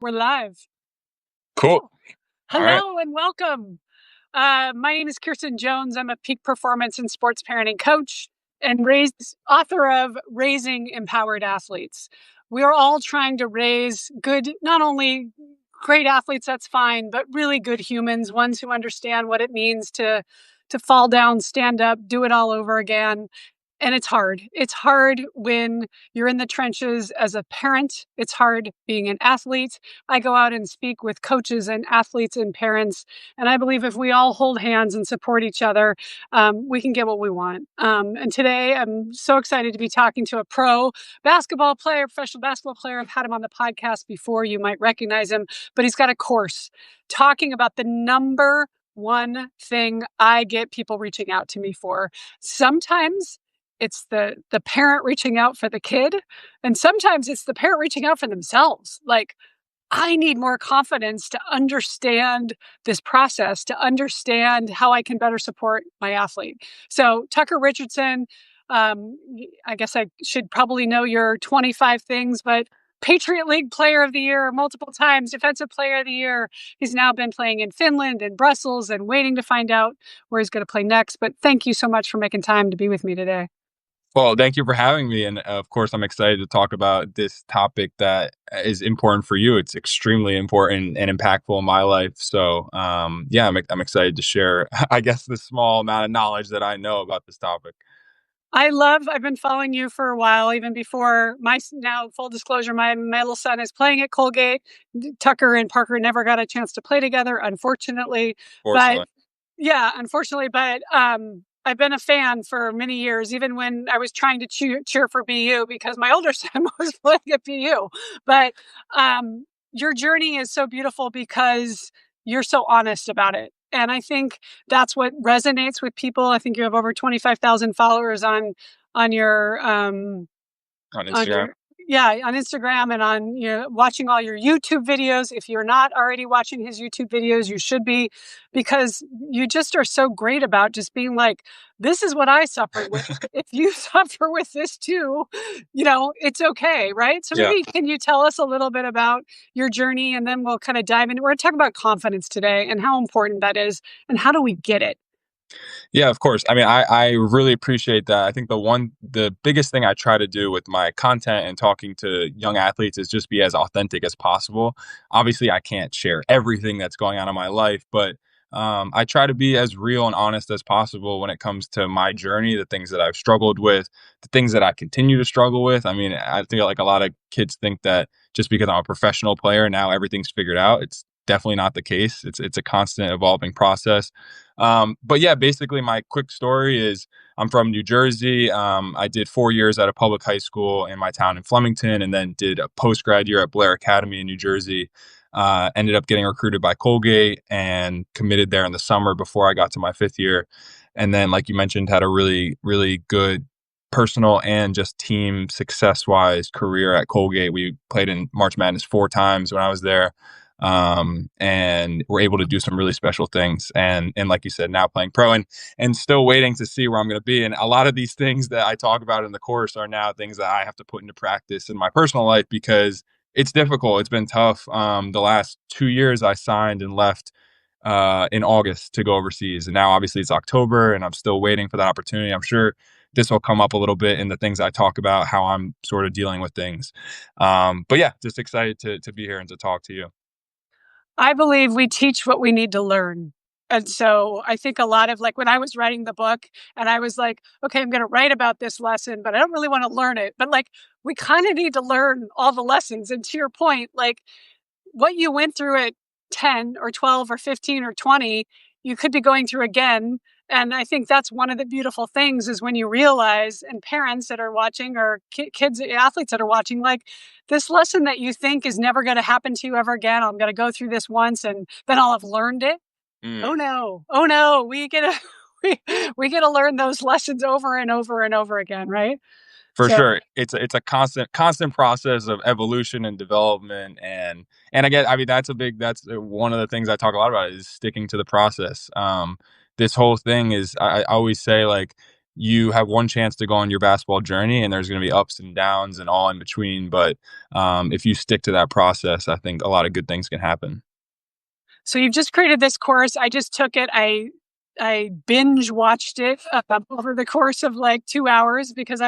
We're live. Cool. Cool. All right. Hello and welcome. My name is Kirsten Jones. I'm a peak performance and sports parenting coach and author of Raising Empowered Athletes. We are all trying to raise good, not only great athletes, that's fine, but really good humans, ones who understand what it means to fall down, stand up, do it all over again. And it's hard. It's hard when you're in the trenches as a parent. It's hard being an athlete. I go out and speak with coaches and athletes and parents. And I believe if we all hold hands and support each other, we can get what we want. And today I'm so excited to be talking to a pro basketball player, professional basketball player. I've had him on the podcast before. You might recognize him, but he's got a course talking about the number one thing I get people reaching out to me for. Sometimes it's the parent reaching out for the kid, and sometimes it's the parent reaching out for themselves. Like, I need more confidence to understand this process, to understand how I can better support my athlete. So Tucker Richardson, I guess I should probably know your 25 things, but Patriot League Player of the Year multiple times, Defensive Player of the Year. He's now been playing in Finland and Brussels and waiting to find out where he's going to play next. But thank you so much for making time to be with me today. Well, thank you for having me. And of course, I'm excited to talk about this topic that is important for you. It's extremely important and impactful in my life. So, yeah, I'm excited to share, I guess, the small amount of knowledge that I know about this topic. I've been following you for a while, even before now full disclosure, my middle son is playing at Colgate. Tucker and Parker never got a chance to play together, unfortunately. But Fortunately. yeah, unfortunately, but I've been a fan for many years, even when I was trying to cheer for BU because my older son was playing at BU. But your journey is so beautiful because you're so honest about it. And I think that's what resonates with people. I think you have over 25,000 followers on your On on Instagram. your on Instagram and on watching all your YouTube videos. If you're not already watching his YouTube videos, you should be, because you just are so great about just being like, this is what I suffered with. If you suffer with this too, it's okay, right? So Yeah. maybe can you tell us a little bit about your journey, and then we'll kind of dive into, we're going to talk about confidence today and how important that is and how do we get it? Yeah, of course. I mean, I really appreciate that. I think the biggest thing I try to do with my content and talking to young athletes is just be as authentic as possible. Obviously, I can't share everything that's going on in my life, but I try to be as real and honest as possible when it comes to my journey, the things that I've struggled with, the things that I continue to struggle with. I mean, I think like a lot of kids think that just because I'm a professional player, now everything's figured out. It's definitely not the case. It's a constant evolving process. But yeah, basically my quick story is I'm from New Jersey. I did 4 years at a public high school in my town in Flemington, and then did a post-grad year at Blair Academy in New Jersey. Ended up getting recruited by Colgate and committed there in the summer before I got to my 5th year. And then, like you mentioned, had a really, really good personal and just team success-wise career at Colgate. We played in March Madness 4 times when I was there, and we're able to do some really special things. And like you said, now playing pro and still waiting to see where I'm going to be. And a lot of these things that I talk about in the course are now things that I have to put into practice in my personal life because it's difficult. It's been tough. The last 2 years I signed and left in August to go overseas. And now obviously it's October and I'm still waiting for that opportunity. I'm sure this will come up a little bit in the things I talk about, how I'm sort of dealing with things. But yeah, just excited to be here and to talk to you. I believe we teach what we need to learn. And so I think a lot of, like, when I was writing the book and I was like, okay, I'm going to write about this lesson, but I don't really want to learn it. But like, we kind of need to learn all the lessons. And to your point, like, what you went through at 10 or 12 or 15 or 20, you could be going through again. And I think that's one of the beautiful things is when you realize, and parents that are watching or kids, athletes that are watching, like, this lesson that you think is never going to happen to you ever again. I'm going to go through this once and then I'll have learned it. Mm. Oh no. Oh no. We get to, we get to learn those lessons over and over and over again. Right. For So sure. It's a constant process of evolution and development. And again, I mean, that's one of the things I talk a lot about is sticking to the process. This whole thing is, I always say, like, you have one chance to go on your basketball journey, and there's going to be ups and downs and all in between. But if you stick to that process, I think a lot of good things can happen. So you've just created this course. I just took it. I binge watched it over the course of like 2 hours because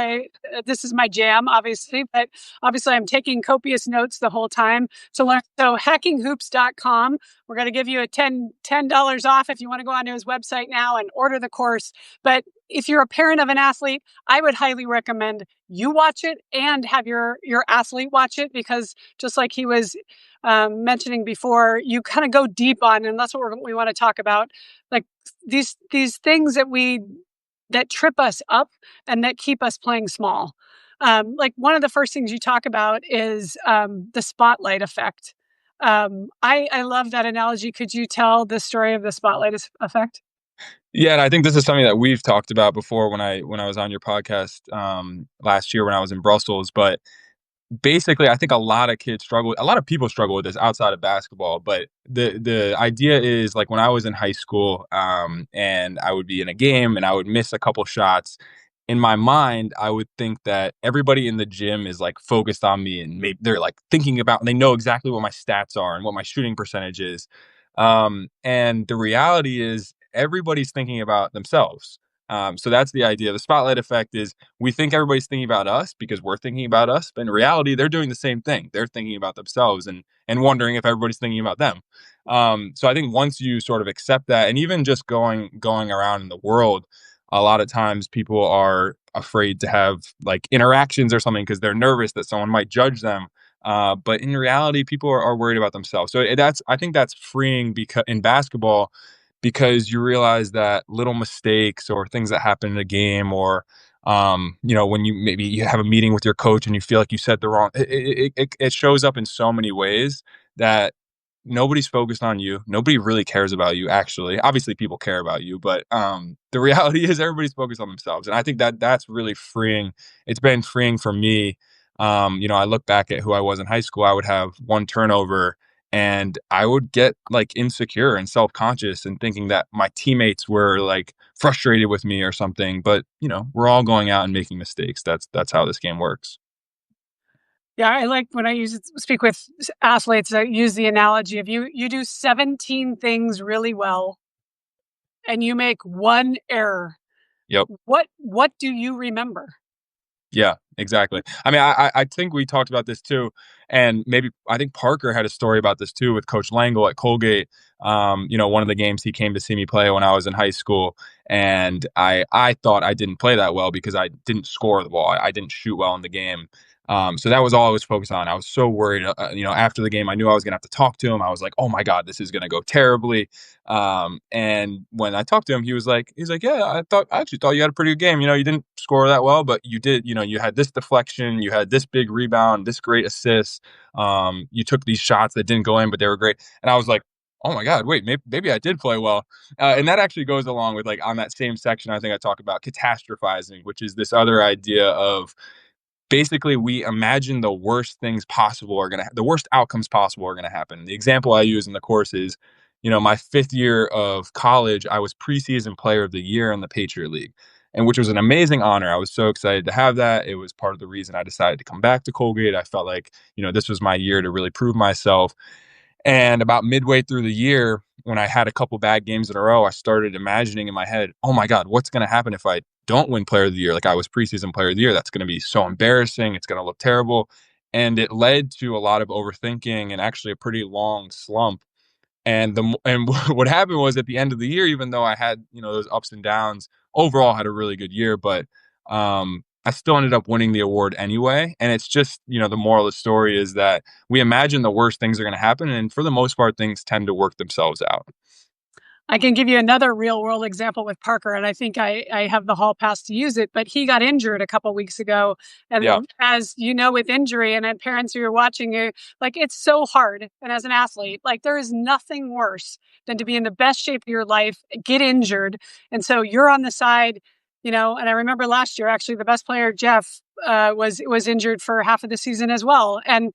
this is my jam, obviously, but obviously I'm taking copious notes the whole time to learn. So hackinghoops.com, we're going to give you a $10 off if you want to go onto his website now and order the course. But if you're a parent of an athlete, I would highly recommend you watch it and have your athlete watch it, because just like he was mentioning before, you kind of go deep on, and that's what we want to talk about, like these things that trip us up and that keep us playing small. Like one of the first things you talk about is the spotlight effect. I love that analogy. Could you tell the story of the spotlight effect? Yeah, and I think this is something that we've talked about before when I was on your podcast last year when I was in Brussels. But basically, I think a lot of kids struggle. A lot of people struggle with this outside of basketball. But the idea is like when I was in high school, and I would be in a game and I would miss a couple shots. In my mind, I would think that everybody in the gym is like focused on me, and maybe they're like thinking about, and they know exactly what my stats are and what my shooting percentage is. And the reality is everybody's thinking about themselves. So that's the idea. The spotlight effect is we think everybody's thinking about us because we're thinking about us, but in reality, they're doing the same thing. They're thinking about themselves and wondering if everybody's thinking about them. So I think once you sort of accept that, and even just going around in the world, a lot of times people are afraid to have like interactions or something because they're nervous that someone might judge them. But in reality, people are worried about themselves. So that's I think that's freeing because in basketball, because you realize that little mistakes or things that happen in a game, or when you maybe you have a meeting with your coach and you feel like you said the wrong, it shows up in so many ways that nobody's focused on you. Nobody really cares about you. Actually, obviously, people care about you, but the reality is everybody's focused on themselves, and I think that that's really freeing. It's been freeing for me. I look back at who I was in high school. I would have one turnover and I would get like insecure and self-conscious and thinking that my teammates were like frustrated with me or something. But we're all going out and making mistakes. That's how this game works. Yeah, I like when I speak with athletes. I use the analogy of you do 17 things really well, and you make one error. Yep. What do you remember? Yeah, exactly. I mean, I think we talked about this too, and maybe I think Parker had a story about this too with Coach Langle at Colgate. One of the games he came to see me play when I was in high school, and I thought I didn't play that well because I didn't score the ball. I didn't shoot well in the game. So that was all I was focused on. I was so worried. After the game, I knew I was gonna have to talk to him. I was like, oh my god, this is gonna go terribly. And when I talked to him, he's like, yeah, I actually thought you had a pretty good game. You didn't score that well, but you did. You had this deflection, you had this big rebound, this great assist. You took these shots that didn't go in, but they were great. And I was like, oh my god, wait, maybe I did play well. And that actually goes along with like on that same section. I think I talk about catastrophizing, which is this other idea of basically we imagine the worst things possible are going to the worst outcomes possible are going to happen. The example I use in the course is my 5th year of college, I was preseason player of the year in the Patriot League, and which was an amazing honor. I was so excited to have that. It was part of the reason I decided to come back to Colgate. I felt like this was my year to really prove myself. And about midway through the year, when I had a couple bad games in a row, I started imagining in my head, oh my God, what's going to happen if I don't win player of the year? Like I was preseason player of the year. That's going to be so embarrassing. It's going to look terrible. And it led to a lot of overthinking and actually a pretty long slump. And what happened was at the end of the year, even though I had those ups and downs, overall had a really good year, but I still ended up winning the award anyway. And it's just the moral of the story is that we imagine the worst things are going to happen, and for the most part, things tend to work themselves out. I can give you another real world example with Parker, and I think I have the hall pass to use it, but he got injured a couple weeks ago. Yeah, And as you know, with injury and parents who are watching you, like it's so hard. And as an athlete, like there is nothing worse than to be in the best shape of your life, get injured. And so you're on the side, and I remember last year, actually, the best player, Jeff, was injured for half of the season as well. And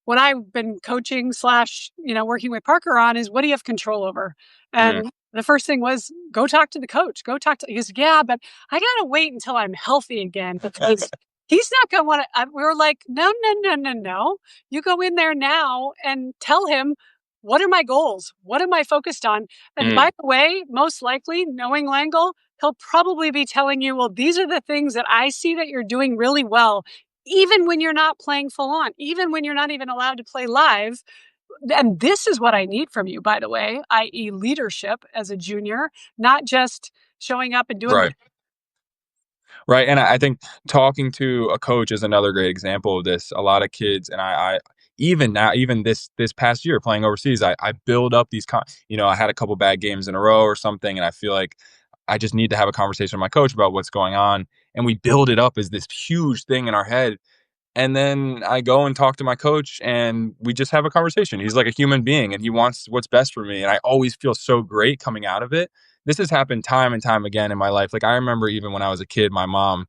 what I've been coaching slash, working with Parker on is what do you have control over? mm, And The first thing was, go talk to the coach. Go talk to. He goes, yeah, but I gotta wait until I'm healthy again because he's not gonna want to. We were like, no, no, no, no, no. You go in there now and tell him, what are my goals? What am I focused on? And Mm, by the way, most likely, knowing Langle, he'll probably be telling you, well, these are the things that I see that you're doing really well, even when you're not playing full on, even when you're not even allowed to play live. And this is what I need from you, by the way, i.e., leadership as a junior, not just showing up and doing the. right. Right. And I think talking to a coach is another great example of this. A lot of kids, and I even now, even this past year playing overseas, I build up these, I had a couple bad games in a row or something, and I feel like I just need to have a conversation with my coach about what's going on. And we build it up as this huge thing in our head. And then I go and talk to my coach and we just have a conversation. He's like a human being and he wants what's best for me. And I always feel so great coming out of it. This has happened time and time again in my life. Like I remember even when I was a kid, my mom,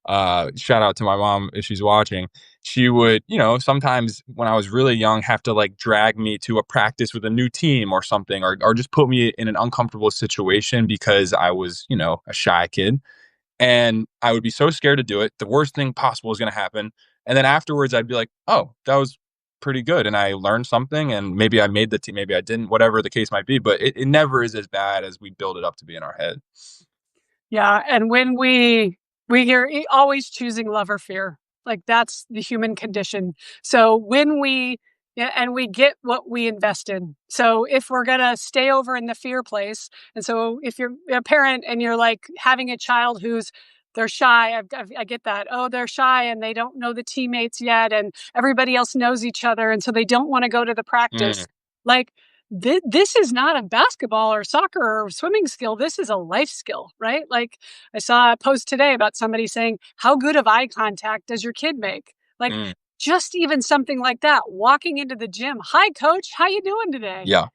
shout out to my mom if she's watching, she would, sometimes when I was really young, have to like drag me to a practice with a new team or something, or just put me in an uncomfortable situation because I was, a shy kid. And I would be so scared to do it. The worst thing possible is going to happen. And then afterwards, I'd be like, oh, that was pretty good. And I learned something. And maybe I made the team, maybe I didn't, whatever the case might be. But it never is as bad as we build it up to be in our head. Yeah, and when we are always choosing love or fear. Like that's the human condition. So when we yeah, and we get what we invest in. So if we're gonna stay over in the fear place, and so if you're a parent and you're like having a child who's they're shy, I get that. Oh, they're shy and they don't know the teammates yet, and everybody else knows each other, and so they don't want to go to the Mm, practice. Like this is not a basketball or soccer or swimming skill. This is a life skill, right? Like I saw a post today about somebody saying, how good of eye contact does your kid make? Like mm, just even something like that, walking into the gym. Hi, coach. How you doing today? yeah.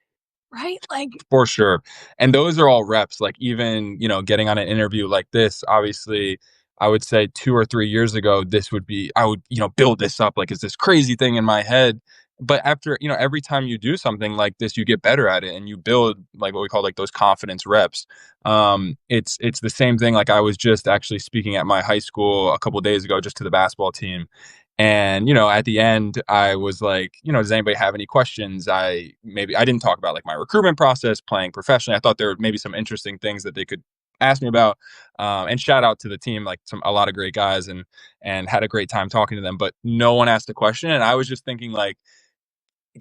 Right? Like, For sure. And those are all reps. Like even, getting on an interview like this, obviously, I would say 2 or 3 years ago, this would be, I would, build this up like it's this crazy thing in my head. But after, every time you do something like this, you get better at it and you build like what we call like those confidence reps. It's the same thing. Like I was just actually speaking at my high school a couple days ago, just to the basketball team. And, at the end, I was like, does anybody have any questions? I didn't talk about like my recruitment process, playing professionally. I thought there were maybe some interesting things that they could ask me about. And shout out to the team, like a lot of great guys and had a great time talking to them, but no one asked a question. And I was just thinking like,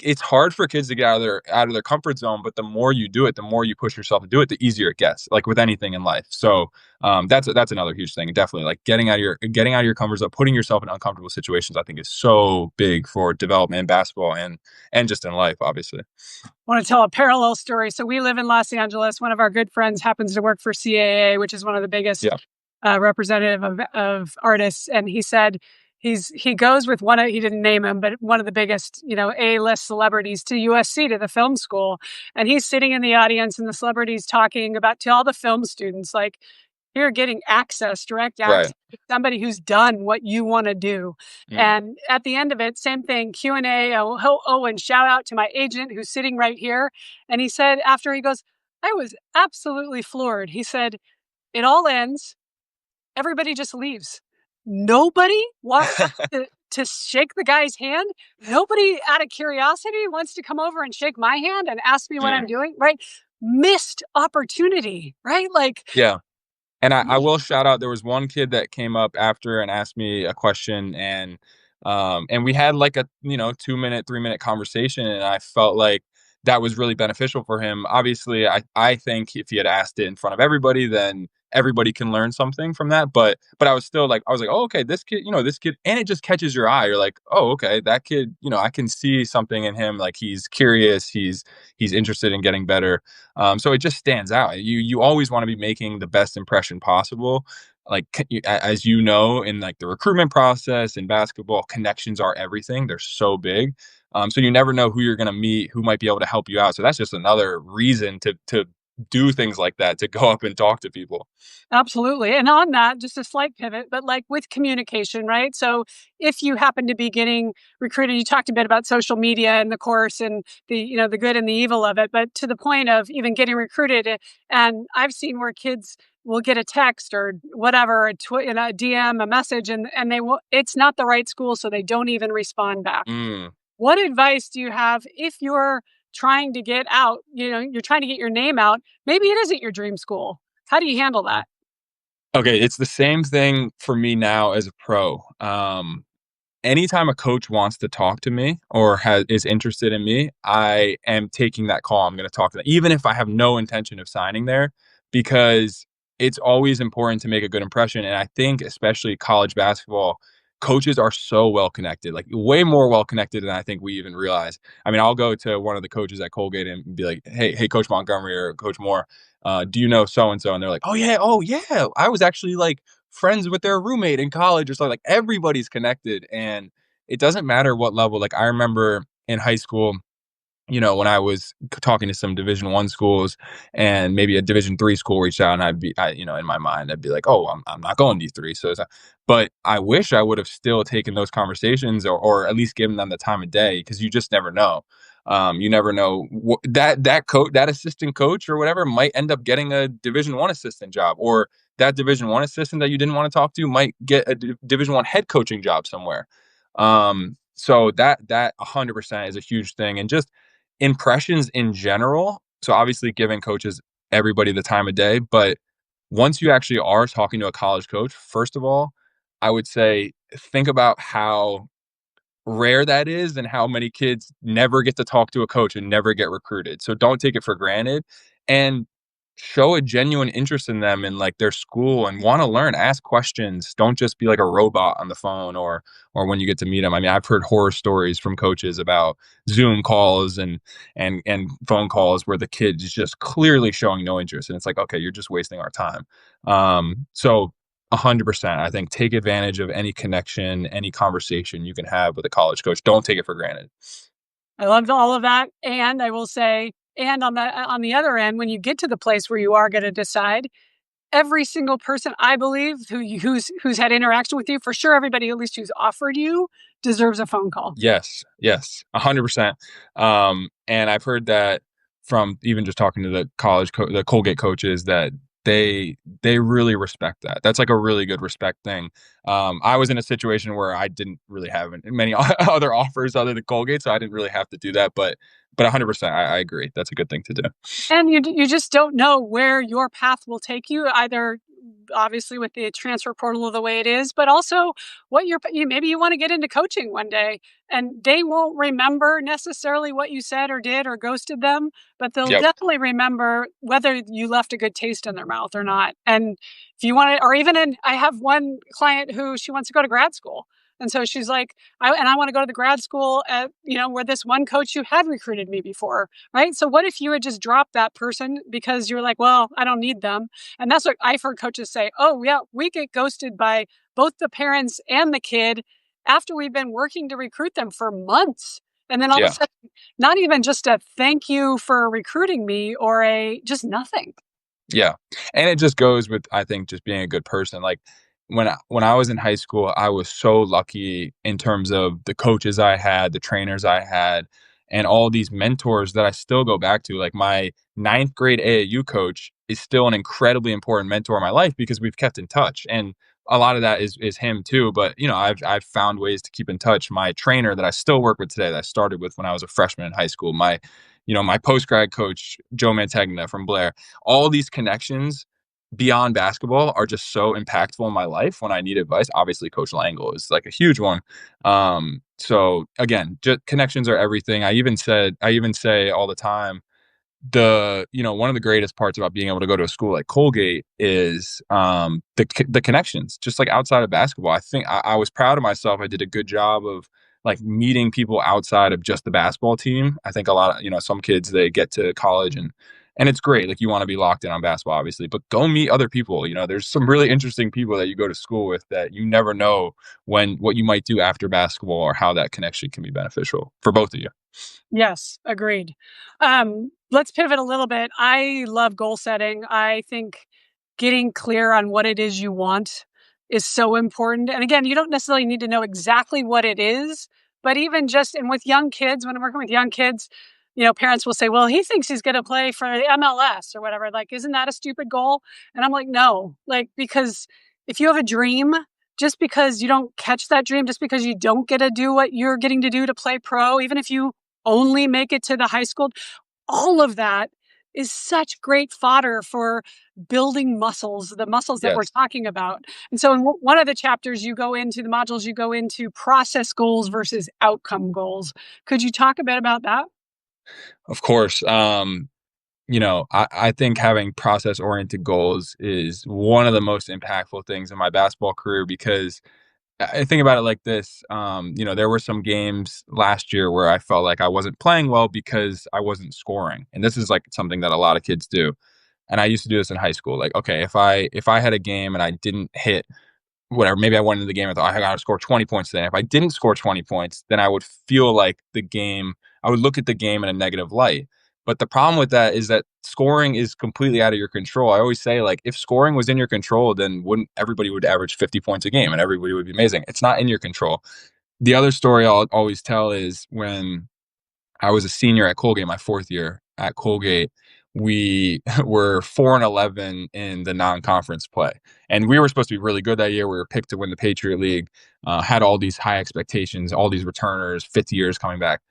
it's hard for kids to get out of their comfort zone, but the more you do it, the more you push yourself to do it, the easier it gets. Like with anything in life. So that's another huge thing. Definitely, like getting out of your comfort zone, putting yourself in uncomfortable situations. I think is so big for development in basketball and just in life, obviously. I want to tell a parallel story. So we live in Los Angeles. One of our good friends happens to work for CAA, which is one of the biggest Yeah. representative of artists. And he said he goes with one of, he didn't name him, but one of the biggest, A-list celebrities to USC, to the film school. And he's sitting in the audience and the celebrities talking about to all the film students, like, you're getting access, direct Right. access to somebody who's done what you want to do. Mm. And at the end of it, same thing, Q&A. And shout out to my agent who's sitting right here. And he said, after he goes, I was absolutely floored. He said, it all ends. Everybody just leaves. Nobody walks up to shake the guy's hand. Nobody out of curiosity wants to come over and shake my hand and ask me what Mm. I'm doing, right? Missed opportunity, right? Like, Yeah. And I will shout out, there was one kid that came up after and asked me a question and we had like a, 2 minute, 3 minute conversation and I felt like that was really beneficial for him. Obviously, I think if he had asked it in front of everybody, then everybody can learn something from that. But I was still like, I was like, oh, okay, this kid, and it just catches your eye. You're like, oh, okay, that kid, I can see something in him. Like he's curious, he's interested in getting better. So it just stands out. You always want to be making the best impression possible. Like as you know, in like the recruitment process in basketball, connections are everything. They're so big. So you never know who you're going to meet, who might be able to help you out. So that's just another reason to do things like that to go up and talk to people. Absolutely. And on that, just a slight pivot, but like with communication, right? So if you happen to be getting recruited, you talked a bit about social media and the course and the, the good and the evil of it, but to the point of even getting recruited. And I've seen where kids will get a text or whatever, a DM, a message, and they will, it's not the right school. So they don't even respond back. Mm. What advice do you have if you're trying to get out, you're trying to get your name out? Maybe it isn't your dream school. How do you handle that? Okay, it's the same thing for me now as a pro. Anytime a coach wants to talk to me or is interested in me, I am taking that call. I'm going to talk to them, even if I have no intention of signing there, because it's always important to make a good impression. And I think, especially college basketball, coaches are so well connected, like way more well connected than I think we even realize. I mean, I'll go to one of the coaches at Colgate and be like, "Hey, Coach Montgomery or Coach Moore, do you know so and so?" And they're like, oh yeah, I was actually like friends with their roommate in college or something. Like everybody's connected, and it doesn't matter what level. Like I remember in high school, when I was talking to some Division 1 schools and maybe a Division 3 school reached out, and in my mind, I'd be like, "Oh, I'm not going D3." But I wish I would have still taken those conversations, or at least given them the time of day, because you just never know. You never know that assistant coach or whatever might end up getting a Division 1 assistant job, or that Division 1 assistant that you didn't want to talk to might get a Division 1 head coaching job somewhere. So that 100% is a huge thing, and just impressions in general. So obviously giving coaches everybody the time of day, but once you actually are talking to a college coach, first of all, I would say think about how rare that is and how many kids never get to talk to a coach and never get recruited. So don't take it for granted, and show a genuine interest in them and like their school, and want to learn, ask questions. Don't just be like a robot on the phone, or when you get to meet them. I mean, I've heard horror stories from coaches about Zoom calls and phone calls where the kid is just clearly showing no interest, and it's like, okay, you're just wasting our time. So 100%. I think take advantage of any connection, any conversation you can have with a college coach. Don't take it for granted. I loved all of that, and I will say, and on the other end, when you get to the place where you are going to decide, every single person I believe who's had interaction with you, for sure, everybody at least who's offered you deserves a phone call. Yes, 100%. And I've heard that from even just talking to the Colgate coaches, that they really respect that. That's like a really good respect thing. I was in a situation where I didn't really have many other offers other than Colgate, so I didn't really have to do that. But 100%, I agree. That's a good thing to do. And you just don't know where your path will take you, either obviously with the transfer portal the way it is, but also what maybe you want to get into coaching one day, and they won't remember necessarily what you said or did or ghosted them, but they'll Yep. definitely remember whether you left a good taste in their mouth or not. And if you want to, or even I have one client who she wants to go to grad school. And so she's like, I want to go to the grad school at, where this one coach who had recruited me before, right? So what if you had just dropped that person because you're like, well, I don't need them. And that's what I've heard coaches say. Oh, yeah, we get ghosted by both the parents and the kid after we've been working to recruit them for months. And then all of a Yeah. sudden, not even just a thank you for recruiting me or just nothing. Yeah. And it just goes with, I think, just being a good person. Like when I was in high school, I was so lucky in terms of the coaches I had, the trainers I had, and all these mentors that I still go back to. Like my ninth grade AAU coach is still an incredibly important mentor in my life because we've kept in touch. And a lot of that is him too. But I've found ways to keep in touch. My trainer that I still work with today, that I started with when I was a freshman in high school, my post grad coach, Joe Mantegna from Blair. All these connections beyond basketball are just so impactful in my life when I need advice. Obviously, Coach Langle is like a huge one. So again, just connections are everything. I even say all the time, one of the greatest parts about being able to go to a school like Colgate is the connections, just like outside of basketball. I think I was proud of myself. I did a good job of like meeting people outside of just the basketball team. I think a lot of some kids, they get to college and it's great. Like you want to be locked in on basketball, obviously, but go meet other people. There's some really interesting people that you go to school with that you never know what you might do after basketball or how that connection can be beneficial for both of you. Yes, agreed. Let's pivot a little bit. I love goal setting. I think getting clear on what it is you want is so important. And again, you don't necessarily need to know exactly what it is, but even just, and with young kids, when I'm working with young kids, parents will say, well, he thinks he's going to play for the MLS or whatever. Like, isn't that a stupid goal? And I'm like, no, like, because if you have a dream, just because you don't catch that dream, just because you don't get to do what you're getting to do to play pro, even if you only make it to the high school, all of that is such great fodder for building muscles, the muscles that we're Yes. talking about. And so in one of the chapters, you go into the modules, you go into process goals versus outcome goals. Could you talk a bit about that? Of course. I think having process oriented goals is one of the most impactful things in my basketball career because I think about it like this. There were some games last year where I felt like I wasn't playing well because I wasn't scoring. And this is like something that a lot of kids do. And I used to do this in high school. Like, okay, if I had a game and I didn't hit whatever, maybe I went into the game and thought I got to score 20 points today. If I didn't score 20 points, then I would feel like I would look at the game in a negative light. But the problem with that is that scoring is completely out of your control. I always say, like, if scoring was in your control, then wouldn't everybody would average 50 points a game and everybody would be amazing. It's not in your control. The other story I'll always tell is when I was a senior at Colgate, my fourth year at Colgate. We were 4-11 in the non-conference play, and we were supposed to be really good that year. We were picked to win the Patriot League, had all these high expectations, all these returners, 50 years coming back,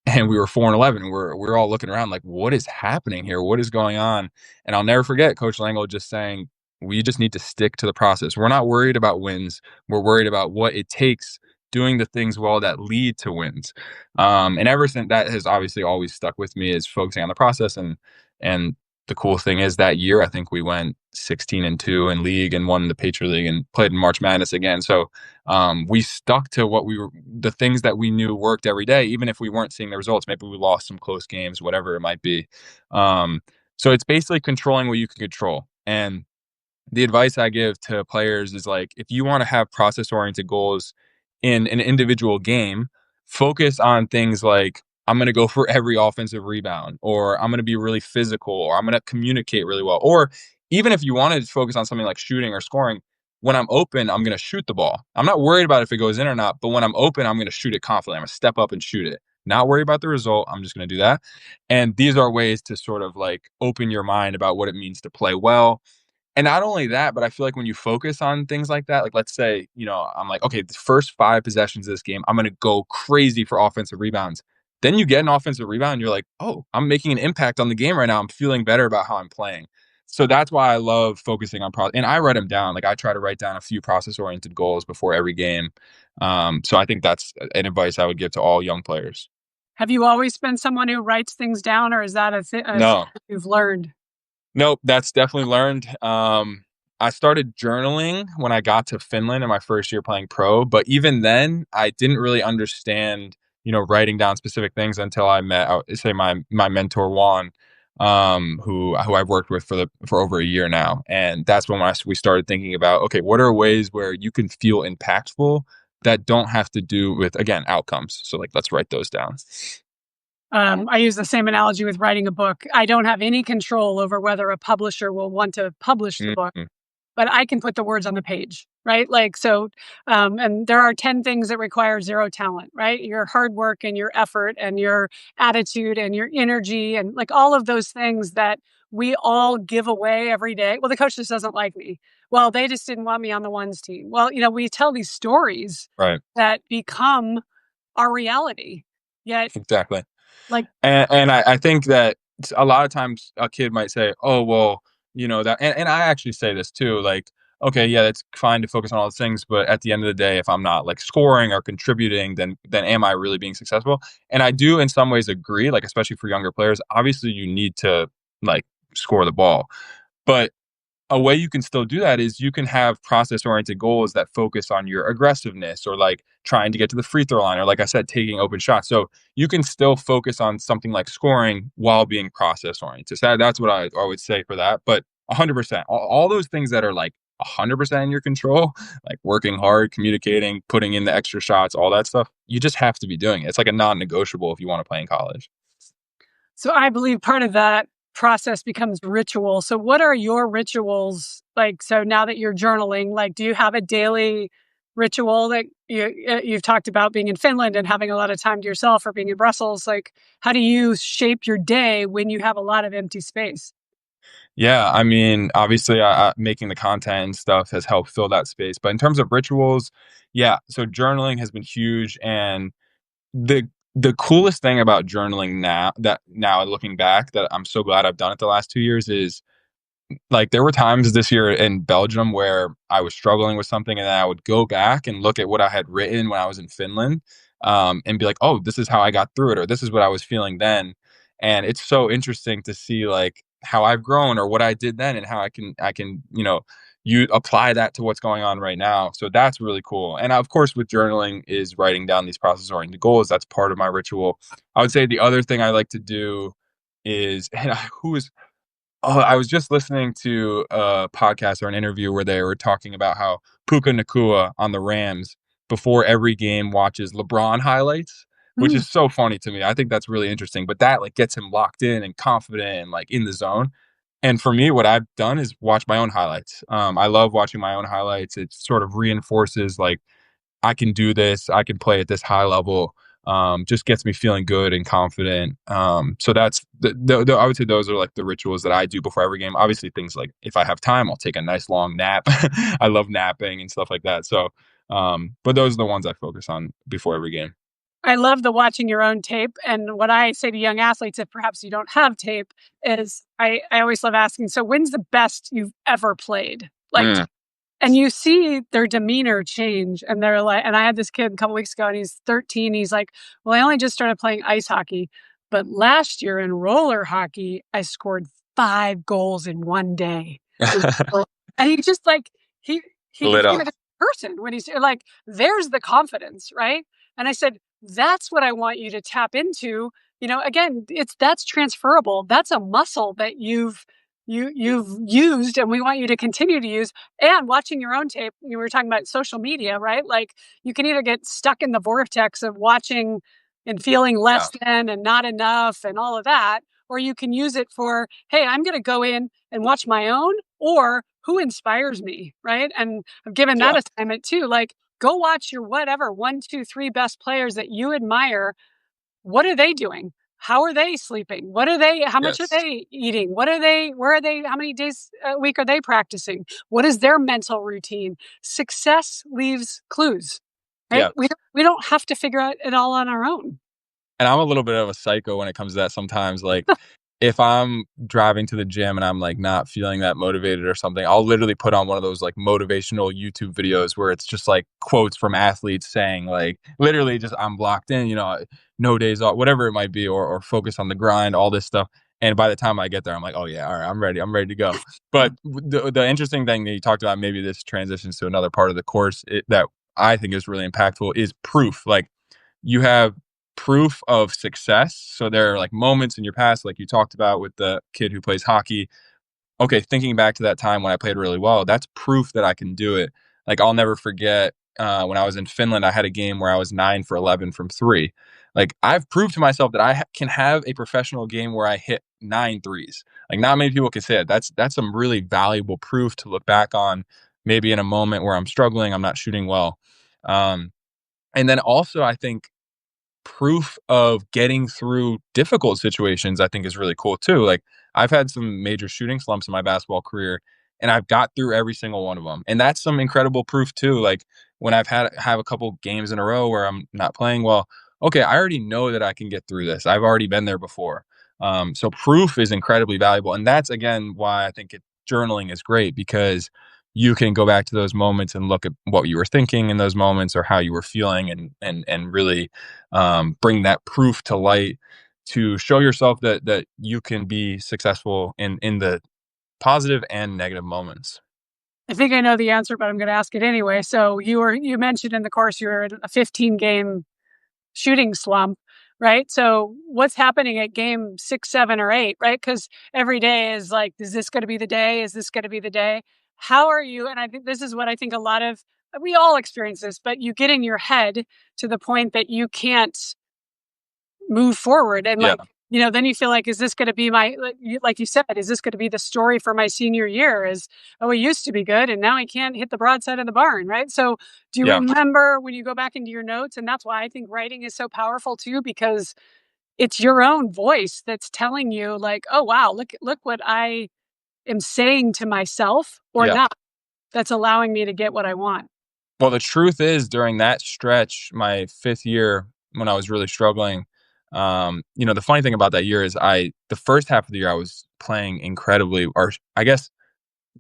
and we were 4-11. And we're all looking around like, what is happening here? What is going on? And I'll never forget Coach Langle just saying, we just need to stick to the process. We're not worried about wins. We're worried about what it takes doing the things well that lead to wins. And ever since, that has obviously always stuck with me, is focusing on the process. And the cool thing is that year, I think we went 16-2 in league and won the Patriot League and played in March Madness again. So we stuck to the things that we knew worked every day, even if we weren't seeing the results. Maybe we lost some close games, whatever it might be. So it's basically controlling what you can control. And the advice I give to players is, like, if you want to have process oriented goals in an individual game, focus on things like, I'm going to go for every offensive rebound, or I'm going to be really physical, or I'm going to communicate really well. Or even if you wanted to focus on something like shooting or scoring, when I'm open, I'm going to shoot the ball. I'm not worried about if it goes in or not, but when I'm open, I'm going to shoot it confidently. I'm going to step up and shoot it. Not worry about the result. I'm just going to do that. And these are ways to sort of like open your mind about what it means to play well. And not only that, but I feel like when you focus on things like that, like, let's say, I'm like, okay, the first 5 possessions of this game, I'm going to go crazy for offensive rebounds. Then you get an offensive rebound and you're like, oh, I'm making an impact on the game right now. I'm feeling better about how I'm playing. So that's why I love focusing on and I write them down. Like, I try to write down a few process oriented goals before every game. So I think that's an advice I would give to all young players. Have you always been someone who writes things down, or is that a skill No. you've learned? Nope, that's definitely learned. I started journaling when I got to Finland in my first year playing pro, but even then, I didn't really understand, writing down specific things until I met, say, my mentor Juan, who I've worked with for over a year now, and that's when we started thinking about, okay, what are ways where you can feel impactful that don't have to do with, again, outcomes. So, like, let's write those down. I use the same analogy with writing a book. I don't have any control over whether a publisher will want to publish the book, Mm-hmm. but I can put the words on the page, right? Like, so, and there are 10 things that require zero talent, right? Your hard work and your effort and your attitude and your energy and like all of those things that we all give away every day. Well, the coach just doesn't like me. Well, they just didn't want me on the ones team. Well, we tell these stories Right. that become our reality. Yet, Exactly. like, And I think that a lot of times a kid might say, oh, well, that, and I actually say this too, like, okay, yeah, that's fine to focus on all those things, but at the end of the day, if I'm not like scoring or contributing, then am I really being successful? And I do in some ways agree, like, especially for younger players, obviously you need to like score the ball. But a way you can still do that is you can have process oriented goals that focus on your aggressiveness, or like trying to get to the free throw line, or, like I said, taking open shots. So you can still focus on something like scoring while being process oriented. So that's what I would say for that. But 100%, all those things that are like 100% in your control, like working hard, communicating, putting in the extra shots, all that stuff, you just have to be doing it. It's like a non-negotiable if you want to play in college. So I believe part of that process becomes ritual. So what are your rituals like? So now that you're journaling, like, do you have a daily ritual that you've talked about being in Finland and having a lot of time to yourself, or being in Brussels? Like, how do you shape your day when you have a lot of empty space? Yeah, I mean, obviously, making the content and stuff has helped fill that space. But in terms of rituals, yeah, so journaling has been huge, and the the coolest thing about journaling now looking back that I'm so glad I've done it the last 2 years is like there were times this year in Belgium where I was struggling with something, and then I would go back and look at what I had written when I was in Finland, and be like, "Oh, this is how I got through it," or "This is what I was feeling then." And it's so interesting to see like how I've grown or what I did then, and how I can you apply that to what's going on right now. So that's really cool. And of course, with journaling is writing down these process oriented goals. That's part of my ritual. I would say the other thing I like to do is, who is Oh, I was just listening to a podcast or an interview where they were talking about how Puka Nakua on the Rams before every game watches LeBron highlights, which Mm. is so funny to me. I think that's really interesting, but that like gets him locked in and confident and like in the zone. And for me, what I've done is watch my own highlights. I love watching my own highlights. It sort of reinforces like I can do this. I can play at this high level. Just gets me feeling good and confident. So that's I would say those are like the rituals that I do before every game. Obviously, things like if I have time, I'll take a nice long nap. I love napping and stuff like that. So, but those are the ones I focus on before every game. I love the watching your own tape. And what I say to young athletes, if perhaps you don't have tape, is I always love asking, so when's the best you've ever played? Like, Mm. and you see their demeanor change. And they're like, and I had this kid a couple weeks ago and he's 13. He's like, well, I only just started playing ice hockey. But last year in roller hockey, I scored 5 goals in one day. And he just like, he, he Lit became a up. different person when he's like, there's the confidence, right? And I said, that's what I want you to tap into. Again, that's transferable. That's a muscle that you've used, and we want you to continue to use. And watching your own tape, you were talking about social media, right? Like, you can either get stuck in the vortex of watching and feeling Yeah. less than and not enough and all of that, or you can use it for, hey, I'm going to go in and watch my own, or who inspires me, right? And I've given that Yeah. assignment too. Like, go watch your whatever 1, 2, 3 best players that you admire. What are they doing? How are they sleeping? How much are Yes. they eating? Where are they? How many days a week are they practicing? What is their mental routine? Success leaves clues, right? Yeah. We don't have to figure out it all on our own. And I'm a little bit of a psycho when it comes to that sometimes. Like, if I'm driving to the gym and I'm like not feeling that motivated or something, I'll literally put on one of those like motivational YouTube videos where it's just like quotes from athletes saying like literally just I'm blocked in, no days off, whatever it might be, or focus on the grind, all this stuff. And by the time I get there, I'm like, oh yeah, all right, I'm ready. I'm ready to go. But the interesting thing that you talked about, maybe this transitions to another part of the course that I think is really impactful is proof. Like you have proof of success. So there are like moments in your past, like you talked about with the kid who plays hockey. Okay, thinking back to that time when I played really well, that's proof that I can do it. Like I'll never forget when I was in Finland, I had a game where I was 9 for 11 from three. Like I've proved to myself that can have a professional game where I hit 9 threes. Like not many people can say it. That's some really valuable proof to look back on. Maybe in a moment where I'm struggling, I'm not shooting well. Um, and then also, I think proof of getting through difficult situations, I think is really cool too. Like I've had some major shooting slumps in my basketball career and I've got through every single one of them. And that's some incredible proof too. Like when have a couple games in a row where I'm not playing well, okay, I already know that I can get through this. I've already been there before. So proof is incredibly valuable. And that's again why I think journaling is great because you can go back to those moments and look at what you were thinking in those moments or how you were feeling and really bring that proof to light to show yourself that you can be successful in the positive and negative moments. I think I know the answer, but I'm going to ask it anyway. So you mentioned in the course you were in a 15-game shooting slump, right? So what's happening at game 6, 7, or 8, right? Because every day is like, is this going to be the day? Is this going to be the day? How are you? And I think this is what I think a lot of we all experience this, but you get in your head to the point that you can't move forward. And Yeah. then you feel like, is this going to be like you said, is this going to be the story for my senior year? Oh, he used to be good and now he can't hit the broadside of the barn, right? So do you Yeah. remember when you go back into your notes? And that's why I think writing is so powerful too, because it's your own voice that's telling you like, oh, wow, look what I am saying to myself or Yeah. not. That's allowing me to get what I want. Well, the truth is, during that stretch, my 5th year, when I was really struggling, the funny thing about that year is the first half of the year, I was playing incredibly, or I guess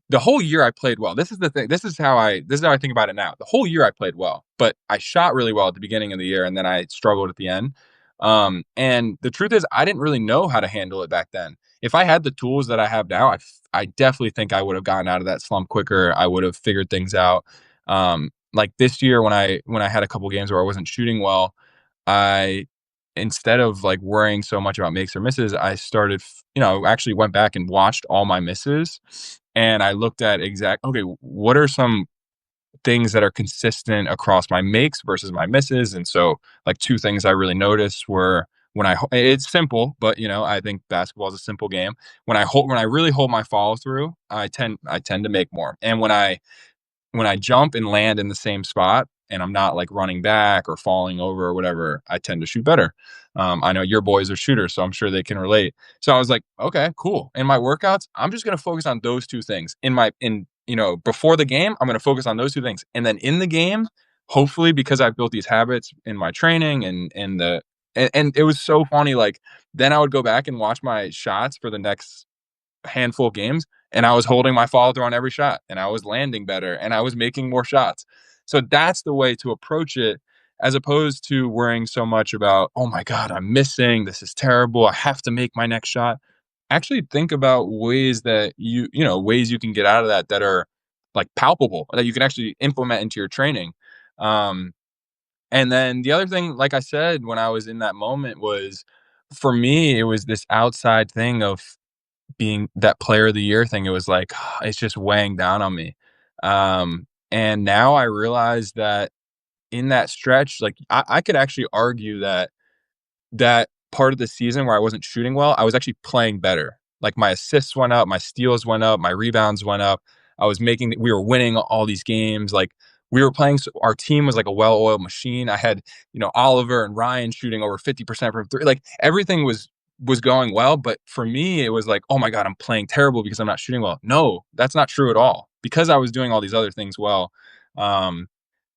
the whole year I played well. This is the thing. This is how I think about it now. The whole year I played well, but I shot really well at the beginning of the year, and then I struggled at the end. And the truth is, I didn't really know how to handle it back then. If I had the tools that I have now, I definitely think I would have gotten out of that slump quicker. I would have figured things out. Like this year, when I had a couple games where I wasn't shooting well, I instead of like worrying so much about makes or misses, I started, actually went back and watched all my misses, and I looked at okay, what are some things that are consistent across my makes versus my misses. And so, like, two things I really noticed were it's simple, but I think basketball is a simple game. When I really hold my follow through, I tend to make more. And when I jump and land in the same spot and I'm not like running back or falling over or whatever, I tend to shoot better. I know your boys are shooters, so I'm sure they can relate. So I was like, okay, cool. In my workouts, I'm just gonna focus on those two things. Before the game, I'm gonna focus on those two things, and then in the game, hopefully, because I've built these habits in my training and it was so funny. Like then I would go back and watch my shots for the next handful of games, and I was holding my follow through on every shot, and I was landing better, and I was making more shots. So that's the way to approach it, as opposed to worrying so much about, oh my God, I'm missing. This is terrible. I have to make my next shot. Actually think about ways that ways you can get out of that are like palpable, that you can actually implement into your training. Um, and then the other thing, like I said, when I was in that moment was, for me, it was this outside thing of being that player of the year thing. It was like, it's just weighing down on me. And now I realize that in that stretch, like I could actually argue that part of the season where I wasn't shooting well, I was actually playing better. Like my assists went up, my steals went up, my rebounds went up. We were winning all these games. Like we were playing, our team was like a well-oiled machine. I had, Oliver and Ryan shooting over 50% from three. Like everything was going well. But for me, it was like, oh my God, I'm playing terrible because I'm not shooting well. No, that's not true at all. Because I was doing all these other things well. Um,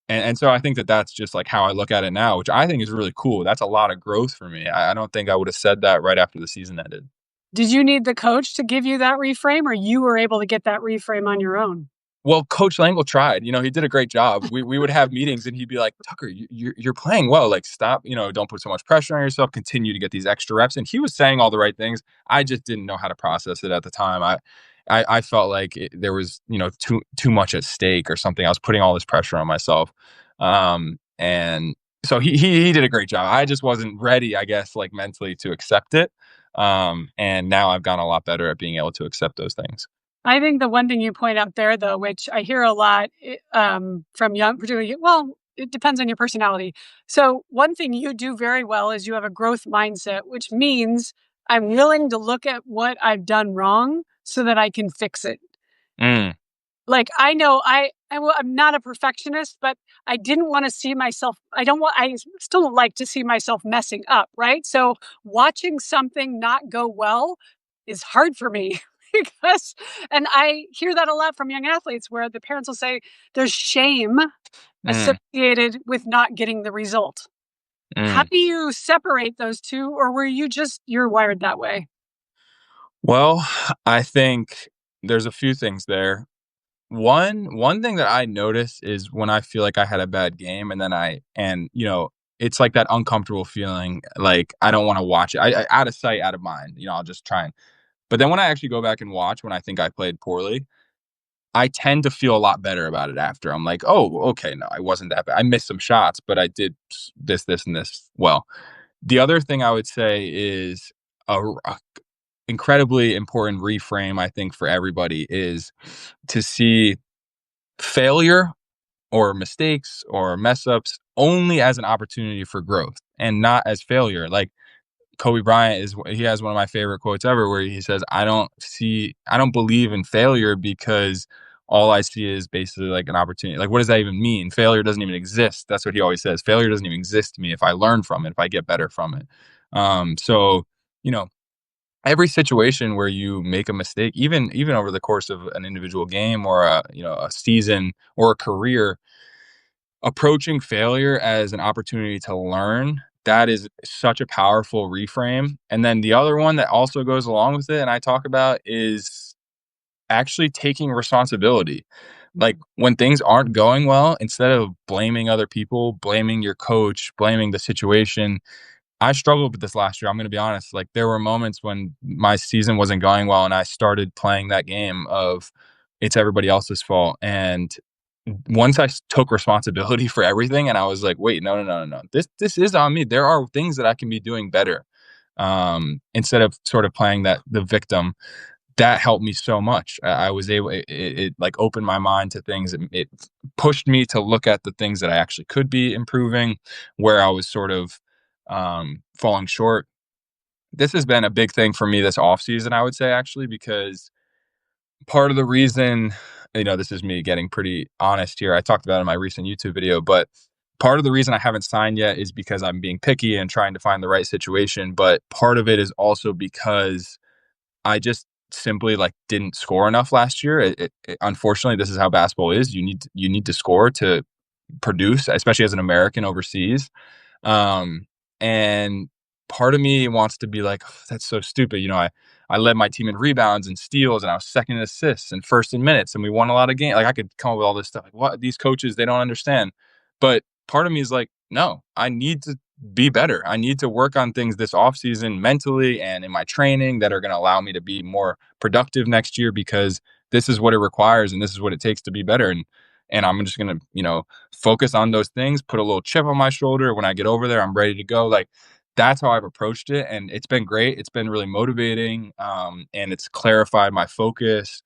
and so I think that's just like how I look at it now, which I think is really cool. That's a lot of growth for me. I don't think I would have said that right after the season ended. Did you need the coach to give you that reframe, or you were able to get that reframe on your own? Well, Coach Langle tried. He did a great job. We would have meetings, and he'd be like, "Tucker, you're playing well. Like, stop. Don't put so much pressure on yourself. Continue to get these extra reps." And he was saying all the right things. I just didn't know how to process it at the time. I felt like there was too much at stake or something. I was putting all this pressure on myself, and so he did a great job. I just wasn't ready, I guess, like mentally to accept it. And now I've gotten a lot better at being able to accept those things. I think the one thing you point out there, though, which I hear a lot from young, particularly, well, it depends on your personality. So one thing you do very well is you have a growth mindset, which means I'm willing to look at what I've done wrong so that I can fix it. Mm, Like I know I'm not a perfectionist, but I didn't want to see myself. I still don't like to see myself messing up. Right. So watching something not go well is hard for me because, and I hear that a lot from young athletes where the parents will say there's shame mm, associated with not getting the result. How mm. do you separate those two, or were you're wired that way? Well, I think there's a few things there. One thing that I notice is when I feel like I had a bad game, and then it's like that uncomfortable feeling, like I don't want to watch it. Out of sight, out of mind. I'll just try and. But then when I actually go back and watch when I think I played poorly, I tend to feel a lot better about it after. I'm like, oh, okay, no, I wasn't that bad. I missed some shots, but I did this, and this well. The other thing I would say is a incredibly important reframe, I think, for everybody is to see failure or mistakes or mess ups only as an opportunity for growth and not as failure. Like Kobe Bryant he has one of my favorite quotes ever where he says, I don't believe in failure because all I see is basically like an opportunity. Like, what does that even mean? Failure doesn't even exist. That's what he always says. Failure doesn't even exist to me if I learn from it, if I get better from it. So, you know, every situation where you make a mistake, even over the course of an individual game or a season or a career, approaching failure as an opportunity to learn, that is such a powerful reframe. And then the other one that also goes along with it and I talk about is actually taking responsibility. Like when things aren't going well, instead of blaming other people, blaming your coach, blaming the situation, I struggled with this last year. I'm going to be honest. Like there were moments when my season wasn't going well and I started playing that game of it's everybody else's fault. And once took responsibility for everything and I was like, wait, no. This is on me. There are things that I can be doing better. Instead of sort of playing the victim, that helped me so much. I was able, it like opened my mind to things. It pushed me to look at the things that I actually could be improving, where I was sort of falling short. This has been a big thing for me this off season, I would say, actually, because part of the reason, this is me getting pretty honest here. I talked about it in my recent YouTube video, but part of the reason I haven't signed yet is because I'm being picky and trying to find the right situation. But part of it is also because I just simply like didn't score enough last year. Unfortunately, this is how basketball is. You need to score to produce, especially as an American overseas. Um, and part of me wants to be like, "Oh, that's so stupid." I led my team in rebounds and steals, and I was second in assists and first in minutes, and we won a lot of games. Like I could come up with all this stuff. Like, what these coaches, they don't understand. But part of me is like, no, I need to be better. I need to work on things this offseason mentally and in my training that are going to allow me to be more productive next year because this is what it requires and this is what it takes to be better. And I'm just going to, focus on those things, put a little chip on my shoulder. When I get over there, I'm ready to go. Like that's how I've approached it. And it's been great. It's been really motivating. And it's clarified my focus.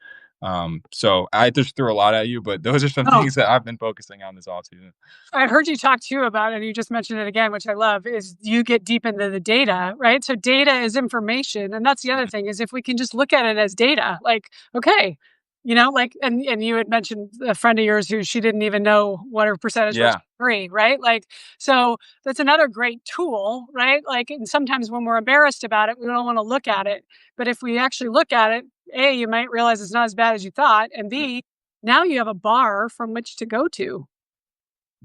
So I just threw a lot at you, but those are some Oh, things that I've been focusing on this offseason. I've heard you talk too about, and you just mentioned it again, which I love, is you get deep into the data, right? So data is information. And that's the other thing is if we can just look at it as data, like, okay, and you had mentioned a friend of yours who she didn't even know what her percentage was Yeah. free, right? Like, so that's another great tool, right? Like, and sometimes when we're embarrassed about it, we don't want to look at it. But if we actually look at it, A, you might realize it's not as bad as you thought. And B, now you have a bar from which to go to.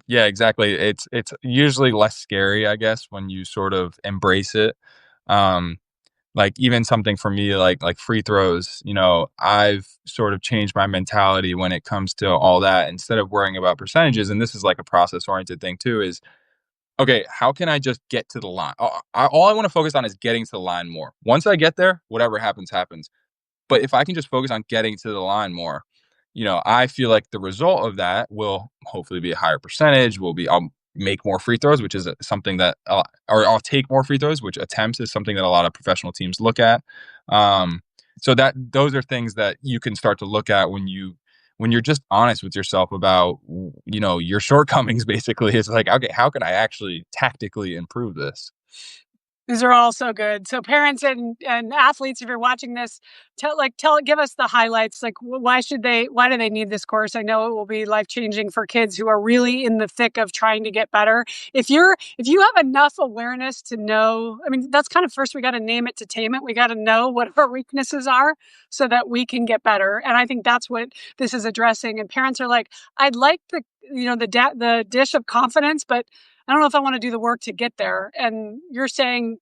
Yeah, exactly. It's usually less scary, I guess, when you sort of embrace it. Um, like even something for me like free throws, I've sort of changed my mentality when it comes to all that. Instead of worrying about percentages, and this is like a process oriented thing too, is okay, how can I just get to the line? All I want to focus on is getting to the line more. Once I get there, whatever happens, happens. But if I can just focus on getting to the line more, I feel like the result of that will hopefully be a higher percentage. I'll make more free throws, which is something that, or I'll take more free throws, which attempts is something that a lot of professional teams look at. Um, so those are things that you can start to look at when you're just honest with yourself about, your shortcomings. Basically, it's like, okay, how can I actually tactically improve this? These are all so good. So parents and athletes, if you're watching this, give us the highlights. Like why do they need this course? I know it will be life-changing for kids who are really in the thick of trying to get better. If you have enough awareness to know, I mean, that's kind of first we got to name it to tame it. We got to know what our weaknesses are so that we can get better. And I think that's what this is addressing. And parents are like, I'd like the dish of confidence, but I don't know if I want to do the work to get there. And you're saying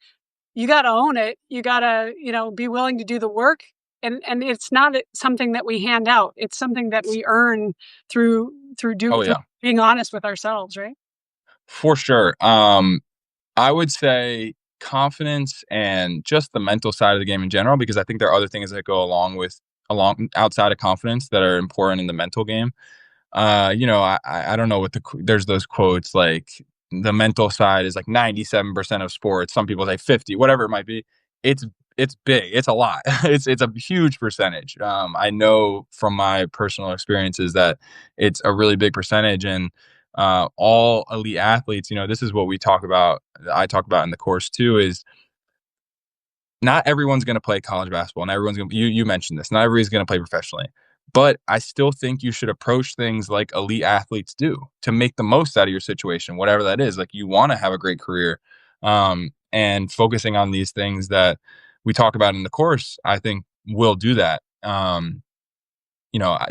you got to own it. You got to, be willing to do the work. And it's not something that we hand out. It's something that we earn Oh through yeah, being honest with ourselves, right? for sure. I would say confidence and just the mental side of the game in general, because I think there are other things that go along outside of confidence that are important in the mental game. I don't know there's those quotes like the mental side is like 97% of sports. Some people say 50, whatever it might be. It's It's big. It's a lot. It's a huge percentage. I know from my personal experiences that it's a really big percentage, and all elite athletes. This is what we talk about. I talk about in the course too. Is not everyone's going to play college basketball, and everyone's going. You mentioned this. Not everybody's going to play professionally, but I still think you should approach things like elite athletes do to make the most out of your situation, whatever that is. Like you want to have a great career, and focusing on these things that we talk about in the course, I think will do that.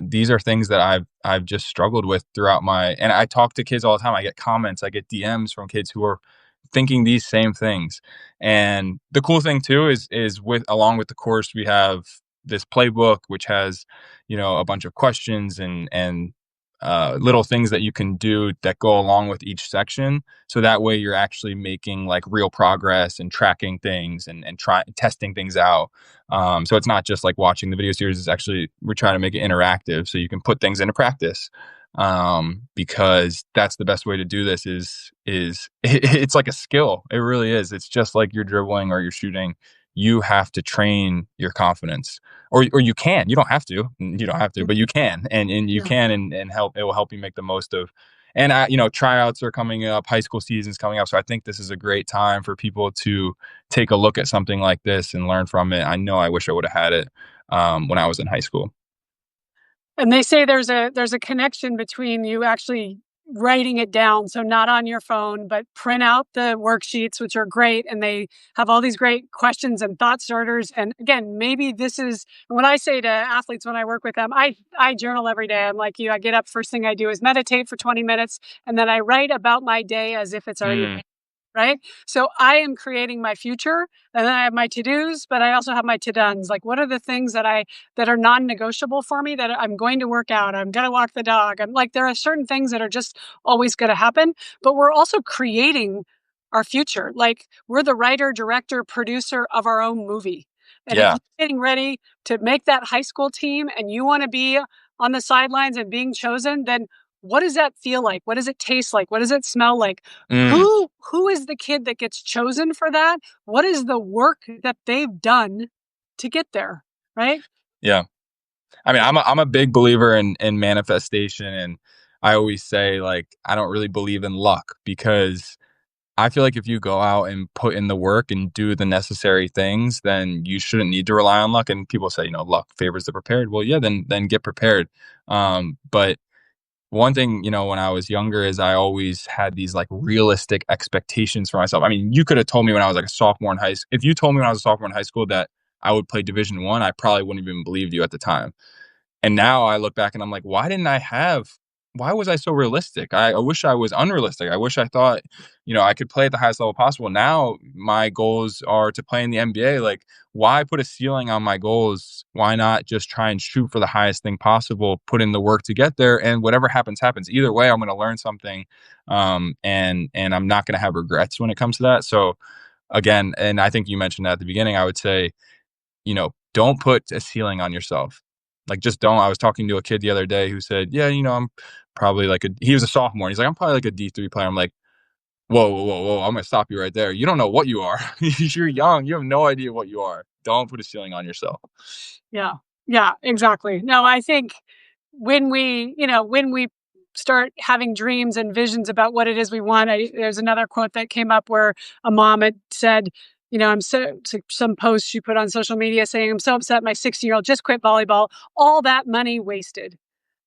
These are things that I've just struggled with throughout and I talk to kids all the time. I get comments, I get DMs from kids who are thinking these same things. And the cool thing too is with along with the course, we have this playbook which has, a bunch of questions and little things that you can do that go along with each section. So that way you're actually making like real progress and tracking things and testing things out. So it's not just like watching the video series. It's actually, we're trying to make it interactive so you can put things into practice. Because that's the best way to do this it's like a skill. It really is. It's just like you're dribbling or you're shooting. You have to train your confidence or you can. You don't have to, but you can, and you Yeah. can, and help. It will help you make the most of. And tryouts are coming up, high school season's coming up, so I think this is a great time for people to take a look at something like this and learn from it. I know I wish I would have had it when I was in high school. And they say there's a connection between you actually writing it down, so not on your phone, but print out the worksheets, which are great, and they have all these great questions and thought starters. And again, maybe this is when I say to athletes when I work with them, I journal every day. I'm like you. I get up, first thing I do is meditate for 20 minutes, and then I write about my day as if it's already Mm, right? So I am creating my future, and then I have my to-dos, but I also have my to-dones. Like, what are the things that are non-negotiable for me that I'm going to work out? I'm going to walk the dog. I'm like, there are certain things that are just always going to happen, but we're also creating our future. Like, we're the writer, director, producer of our own movie. And if yeah. you're getting ready to make that high school team and you want to be on the sidelines and being chosen, then what does that feel like? What does it taste like? What does it smell like? Mm, Who is the kid that gets chosen for that? What is the work that they've done to get there, right? yeah. I mean, I'm a big believer in manifestation, and I always say like I don't really believe in luck because I feel like if you go out and put in the work and do the necessary things, then you shouldn't need to rely on luck. And people say, luck favors the prepared. Well, yeah, then get prepared. But one thing, when I was younger is I always had these like realistic expectations for myself. I mean, you could have told me when I was like a sophomore in high school. If you told me when I was a sophomore in high school that I would play Division 1, I probably wouldn't even believed you at the time. And now I look back and I'm like, why was I so realistic? I wish I was unrealistic. I wish I thought, I could play at the highest level possible. Now my goals are to play in the NBA. Like, why put a ceiling on my goals? Why not just try and shoot for the highest thing possible, put in the work to get there, and whatever happens, happens. Either way, I'm going to learn something. And I'm not going to have regrets when it comes to that. So again, and I think you mentioned that at the beginning, I would say, don't put a ceiling on yourself. Like, just don't. I was talking to a kid the other day who said, yeah, I'm probably he was a sophomore. And he's like, I'm probably like a D3 player. I'm like, whoa, whoa, whoa, whoa. I'm going to stop you right there. You don't know what you are. You're young. You have no idea what you are. Don't put a ceiling on yourself. Yeah. Yeah, exactly. No, I think when we start having dreams and visions about what it is we want, there's another quote that came up where a mom had said, I'm so some post she put on social media saying, I'm so upset my 16-year-old just quit volleyball, all that money wasted.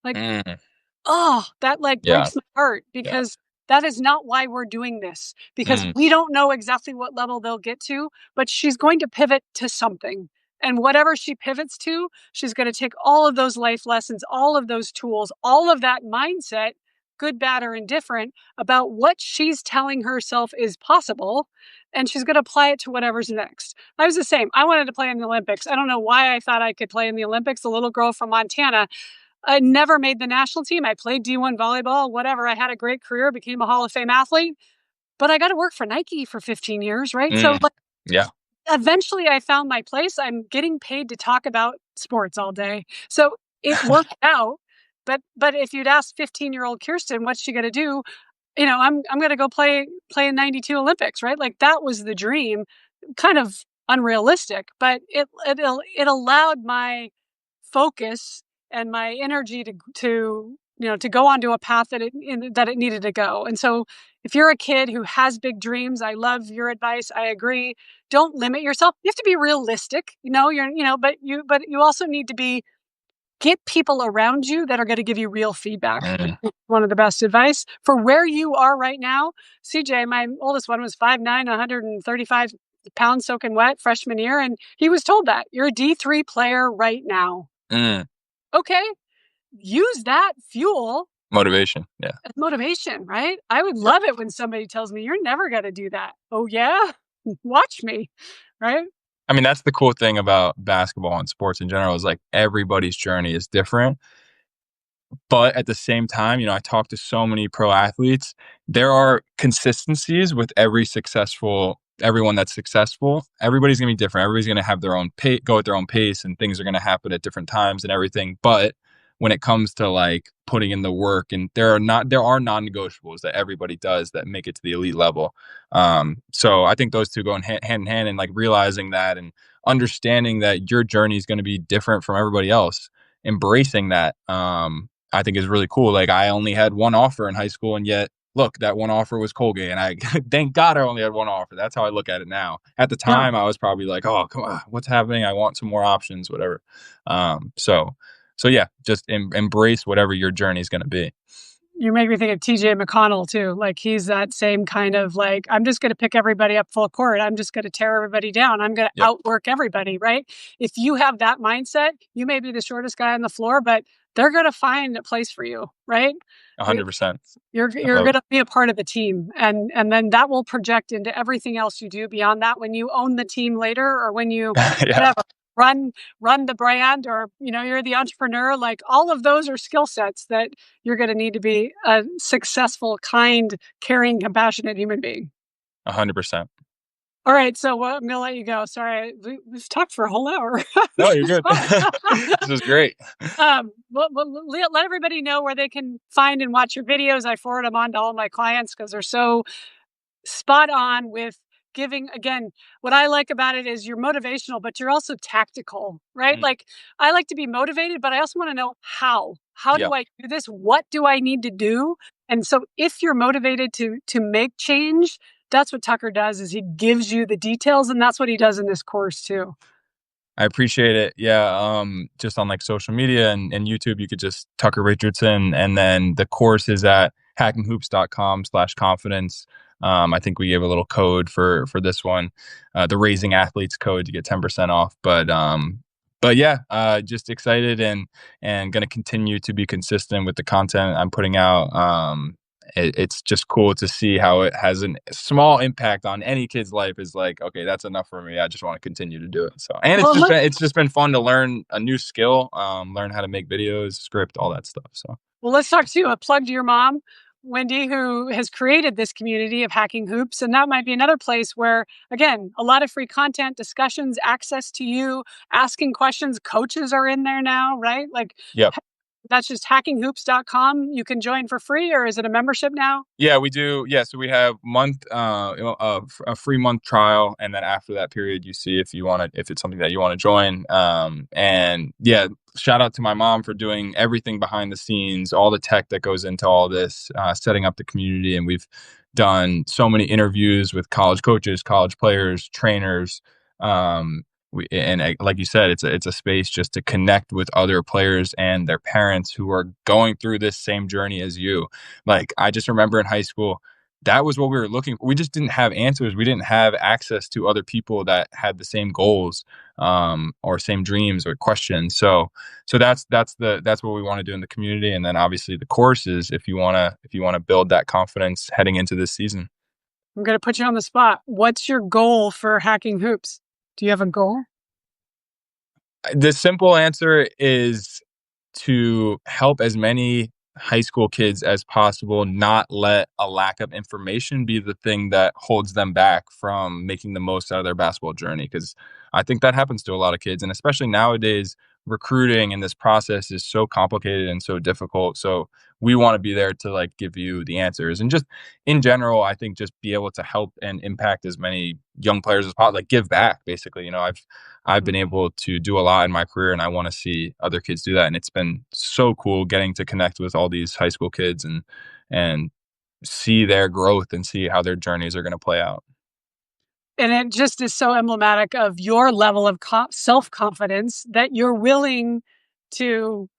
Like, Mm, oh, that like yeah. breaks my heart Yeah. because that is not why we're doing this. Because Mm, we don't know exactly what level they'll get to, but she's going to pivot to something. And whatever she pivots to, she's going to take all of those life lessons, all of those tools, all of that mindset, good, bad, or indifferent, about what she's telling herself is possible. And she's going to apply it to whatever's next. I was the same. I wanted to play in the Olympics. I don't know why I thought I could play in the Olympics. The little girl from Montana, I never made the national team. I played D1 volleyball, whatever. I had a great career, became a Hall of Fame athlete, but I got to work for Nike for 15 years, right? So mm, yeah. eventually I found my place. I'm getting paid to talk about sports all day. So it worked out. But if you'd ask 15-year-old Kirsten, what's she going to do? I'm going to go play in 92 Olympics, right? Like that was the dream. Kind of unrealistic, but it allowed my focus and my energy to go onto a path that it needed to go. And so if you're a kid who has big dreams, I love your advice. I agree. Don't limit yourself. You have to be realistic. But you also need to get people around you that are going to give you real feedback. One of the best advice for where you are right now. CJ, my oldest one, was 5'9", 135 pounds soaking wet freshman year. And he was told that you're a D3 player right now. Okay. Use that fuel. Motivation. Yeah. Motivation, right? I would love it when somebody tells me you're never going to do that. Oh yeah. Watch me. Right. I mean, that's the cool thing about basketball and sports in general is like everybody's journey is different. But at the same time, I talk to so many pro athletes. There are consistencies with everyone that's successful. Everybody's going to be different. Everybody's going to have their own pace, go at their own pace, and things are going to happen at different times and everything. But when it comes to like putting in the work, and there are non-negotiables that everybody does that make it to the elite level. So I think those two go hand in hand, and like realizing that and understanding that your journey is going to be different from everybody else, embracing that, I think is really cool. Like I only had one offer in high school, and yet look, that one offer was Colgate, and I thank God I only had one offer. That's how I look at it now. At the time, I was probably like, "Oh, come on, what's happening? I want some more options, whatever." So yeah, just embrace whatever your journey is going to be. You make me think of TJ McConnell too. Like he's that same kind of like, I'm just going to pick everybody up full court. I'm just going to tear everybody down. I'm going to outwork everybody, right? If you have that mindset, you may be the shortest guy on the floor, but they're going to find a place for you, right? 100%. You're going to be a part of the team, and then that will project into everything else you do beyond that. When you own the team later, or when you run the brand, or you're the entrepreneur, like all of those are skill sets that you're going to need to be a successful, kind, caring, compassionate human being. 100%. All right, so I'm going to let you go. Sorry, we've talked for a whole hour. No, you're good. This is great. Let everybody know where they can find and watch your videos. I forward them on to all my clients because they're so spot on with giving. Again, what I like about it is you're motivational, but you're also tactical, right? Like I like to be motivated, but I also want to know how. How do I do this? What do I need to do? And so if you're motivated to make change, that's what Tucker does, is he gives you the details, and that's what he does in this course too. I appreciate it. Yeah. Just on like social media and YouTube, you could just Tucker Richardson, and then the course is at hackinghoops.com/confidence. I think we gave a little code for this one, the Raising Athletes code, to get 10% off. But yeah, just excited and going to continue to be consistent with the content I'm putting out. It's just cool to see how it has a small impact on any kid's life. Is like, okay, that's enough for me. I just want to continue to do it. So, and it's just been fun to learn a new skill, learn how to make videos, script, all that stuff. So, well, let's talk to a plug to your mom, Wendy, who has created this community of Hacking Hoops. And that might be another place where, again, a lot of free content, discussions, access to you, asking questions. Coaches are in there now, right? Like, that's just hackinghoops.com. You can join for free, or is it a membership now? Yeah, we do. Yeah, so we have a free month trial, and then after that period, you see if it's something that you want to join. And yeah, shout out to my mom for doing everything behind the scenes, all the tech that goes into all this, setting up the community, and we've done so many interviews with college coaches, college players, trainers. Like you said, it's a space just to connect with other players and their parents who are going through this same journey as you. Like, I just remember in high school, that was what we were looking for. We just didn't have answers. We didn't have access to other people that had the same goals, or same dreams or questions. So that's what we want to do in the community. And then obviously the courses, if you want to build that confidence heading into this season. I'm going to put you on the spot. What's your goal for Hacking Hoops? Do you have a goal? The simple answer is to help as many high school kids as possible not let a lack of information be the thing that holds them back from making the most out of their basketball journey. Because I think that happens to a lot of kids. And especially nowadays recruiting and this process is so complicated and so difficult. So we want to be there to like give you the answers. And just in general, I think just be able to help and impact as many young players as possible, like give back basically. I've been Mhm. able to do a lot in my career, and I want to see other kids do that. And it's been so cool getting to connect with all these high school kids and see their growth and see how their journeys are going to play out. And it just is so emblematic of your level of self-confidence that you're willing to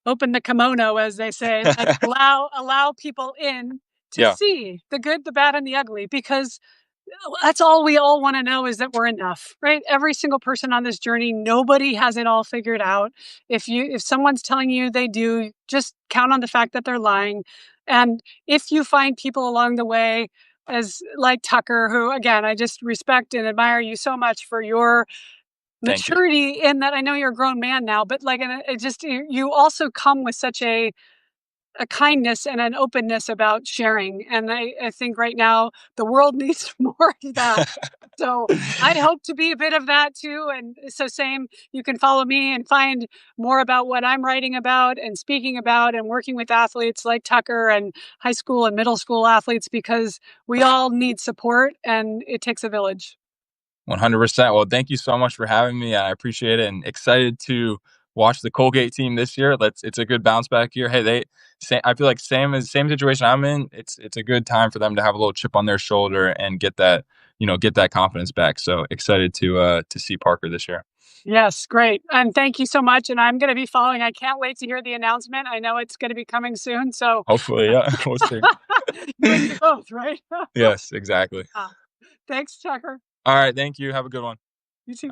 open the kimono, as they say, like allow people in to Yeah, see the good, the bad, and the ugly, because that's all we all want to know, is that we're enough, right? Every single person on this journey, nobody has it all figured out. If someone's telling you they do, just count on the fact that they're lying. And if you find people along the way, as like Tucker, who again, I just respect and admire you so much for your thank you. maturity in that. I know you're a grown man now, but like, and it just, you also come with such a kindness and an openness about sharing. And I think right now the world needs more of that. So I hope to be a bit of that too. And so same, you can follow me and find more about what I'm writing about and speaking about and working with athletes like Tucker and high school and middle school athletes, because we all need support and it takes a village. 100%. Well, thank you so much for having me. I appreciate it, and excited to watch the Colgate team this year. It's a good bounce back year. Hey, I feel like same situation I'm in. It's a good time for them to have a little chip on their shoulder and get that confidence back. So excited to see Parker this year. Yes, great. And thank you so much. And I'm going to be following. I can't wait to hear the announcement. I know it's going to be coming soon. So Hopefully, yeah, we'll see. you and me both, right? Yes, exactly. Ah, thanks, Tucker. All right, thank you. Have a good one. You too.